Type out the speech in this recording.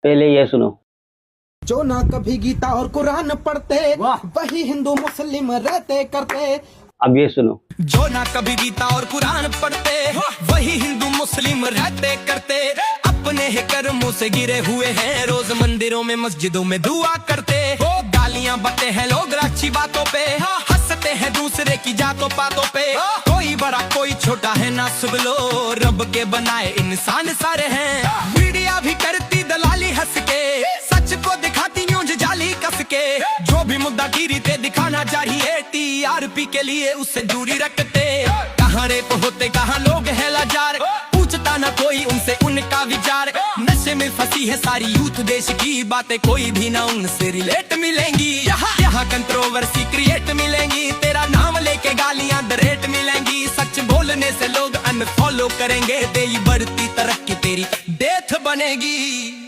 पहले ये सुनो। जो ना कभी गीता और कुरान पढ़ते, वही हिंदू मुस्लिम रहते करते। अब ये सुनो। जो ना कभी गीता और कुरान पढ़ते, वही हिंदू मुस्लिम रहते करते। अपने ही कर्मों से गिरे हुए हैं, रोज मंदिरों में मस्जिदों में दुआ करते। गालियां बकते हैं लोग अच्छी बातों पे, हंसते हैं दूसरे की जातों पातों पे। कोई बड़ा कोई छोटा है ना सुन लो, रब के बनाए इंसान सारे हैं। मीडिया भी करती दलाली हंस के, सच को दिखाती न्यूज जाली कस के। जो भी मुद्दा गिरी पे दिखाना चाहिए, टीआरपी के लिए उससे दूरी रखते। कहाँ रेप होते कहाँ लोग है लाचार, पूछता ना कोई उनसे उनका विचार। नशे में फंसी है सारी यूथ, देश की बातें कोई भी ना उनसे रिलेट मिलेंगी। यहाँ कंट्रोवर्सी क्रिएट मिलेंगी, तेरा नाम लेके गालियां दरेट मिलेंगी। सच बोलने से लोग अनफॉलो करेंगे, तेरी बढ़ती तरक्की तेरी डेथ बनेगी।